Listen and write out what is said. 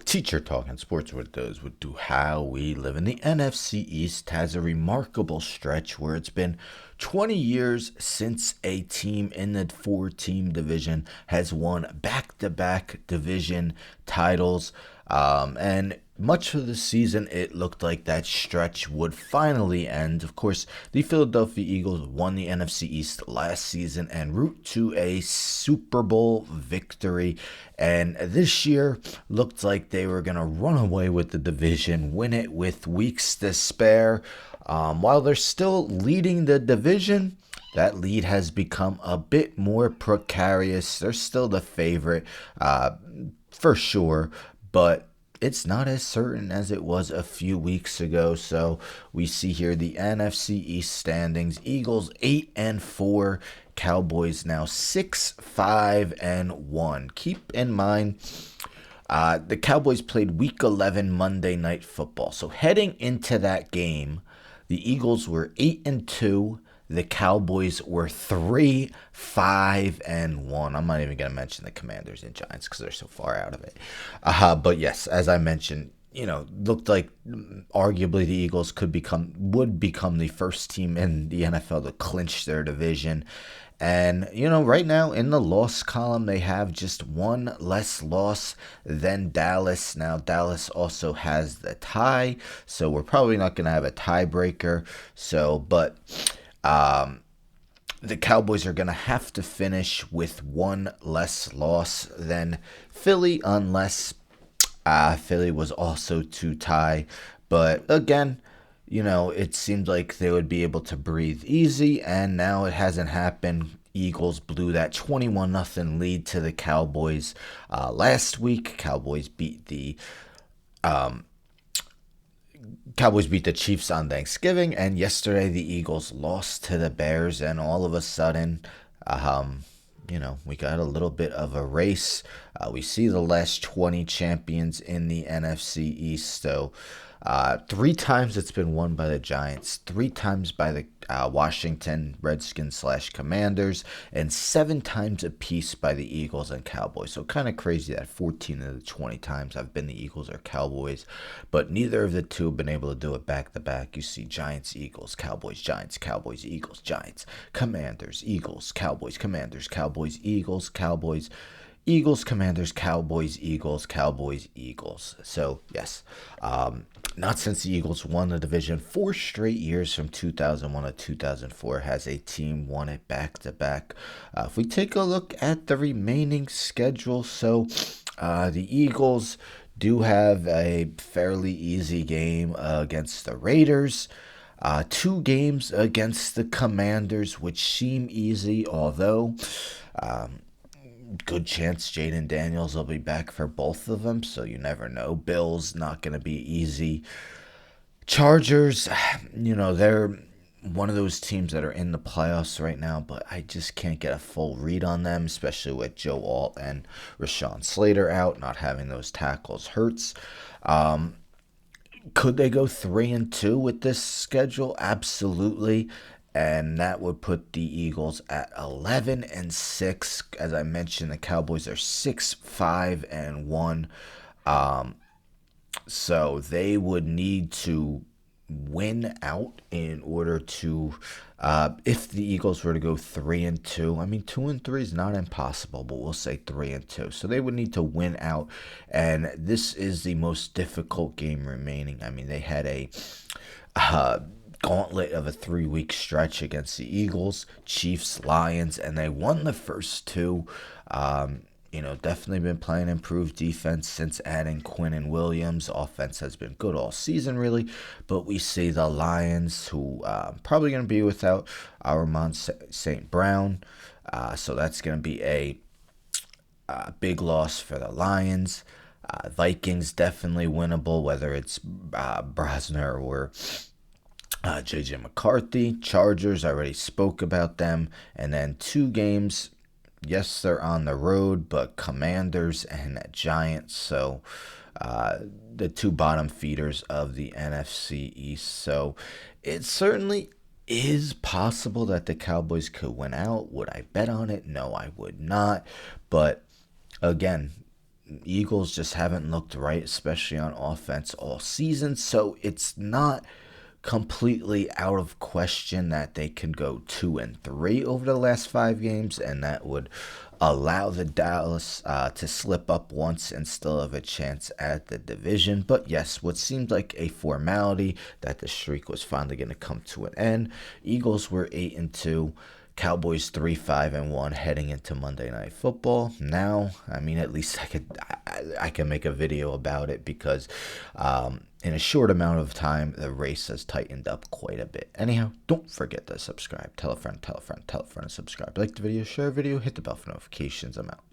Teacher talking sports what it does would do how we live. And the NFC East has a remarkable stretch where it's been 20 years since a team in the four-team division has won back-to-back division titles. And much of the season, it looked like that stretch would finally end. Of course, the Philadelphia Eagles won the NFC East last season en route to a Super Bowl victory. And this year looked like they were going to run away with the division, win it with weeks to spare. While they're still leading the division, that lead has become a bit more precarious. They're still the favorite, for sure, but it's not as certain as it was a few weeks ago. So we see here the NFC East standings: Eagles 8-4, Cowboys now 6-5-1. Keep in mind, the Cowboys played Week 11 Monday Night Football. So heading into that game, the Eagles were 8-2. The Cowboys were 3-5-1. I'm not even going to mention the Commanders and Giants because they're so far out of it. But yes, as I mentioned, looked like arguably the Eagles would become the first team in the NFL to clinch their division. And, right now in the loss column, they have just one less loss than Dallas. Now, Dallas also has the tie, so we're probably not going to have a tiebreaker. The Cowboys are going to have to finish with one less loss than Philly, unless Philly was also to tie. But again, it seemed like they would be able to breathe easy, and now it hasn't happened. Eagles blew that 21-0 lead to the Cowboys last week. Cowboys beat the Chiefs on Thanksgiving, and yesterday the Eagles lost to the Bears, and all of a sudden, we got a little bit of a race. We see the last 20 champions in the NFC East. So 3 times it's been won by the Giants, 3 times by the Washington Redskins / Commanders, and 7 times apiece by the Eagles and Cowboys. So kind of crazy that 14 of the 20 times have been the Eagles or Cowboys, but neither of the two have been able to do it back to back. You see Giants, Eagles, Cowboys, Giants, Cowboys, Eagles, Giants, Commanders, Eagles, Cowboys, Commanders, Cowboys, Eagles, Cowboys, Eagles, Commanders, Cowboys, Eagles, Cowboys, Eagles. So, yes, not since the Eagles won the division 4 straight years from 2001 to 2004 has a team won it back-to-back. If we take a look at the remaining schedule, so the Eagles do have a fairly easy game against the Raiders. 2 games against the Commanders, which seem easy, although good chance Jaden Daniels will be back for both of them, so you never know. Bills, not going to be easy. Chargers, they're one of those teams that are in the playoffs right now, but I just can't get a full read on them, especially with Joe Alt and Rashawn Slater out. Not having those tackles hurts. Could they go 3-2 with this schedule? Absolutely. And that would put the Eagles at 11-6. As I mentioned, the Cowboys are 6-5-1. So they would need to win out in order to, if the Eagles were to go 3-2. I mean, 2-3 is not impossible, but we'll say 3-2. So they would need to win out, and this is the most difficult game remaining. I mean, they had a gauntlet of a 3-week stretch against the Eagles, Chiefs, Lions, and they won the first 2. Definitely been playing improved defense since adding Quinn and Williams. Offense has been good all season, really, but we see the Lions, who probably going to be without Ramon St. Brown, so that's going to be a big loss for the Lions. Vikings definitely winnable, whether it's Brasner or J.J. McCarthy. Chargers, I already spoke about them. And then 2 games, yes, they're on the road, but Commanders and Giants. So the 2 bottom feeders of the NFC East. So it certainly is possible that the Cowboys could win out. Would I bet on it? No, I would not. But again, Eagles just haven't looked right, especially on offense all season. So it's not completely out of question that they can go 2-3 over the last 5 games, and that would allow the Dallas to slip up once and still have a chance at the division. But yes, what seemed like a formality that the streak was finally going to come to an end. Eagles were 8-2. Cowboys 3-5-1 heading into Monday Night Football. Now, I mean, at least I can make a video about it because in a short amount of time, the race has tightened up quite a bit. Anyhow, don't forget to subscribe. Tell a friend, tell a friend, tell a friend to subscribe. Like the video, share a video, hit the bell for notifications. I'm out.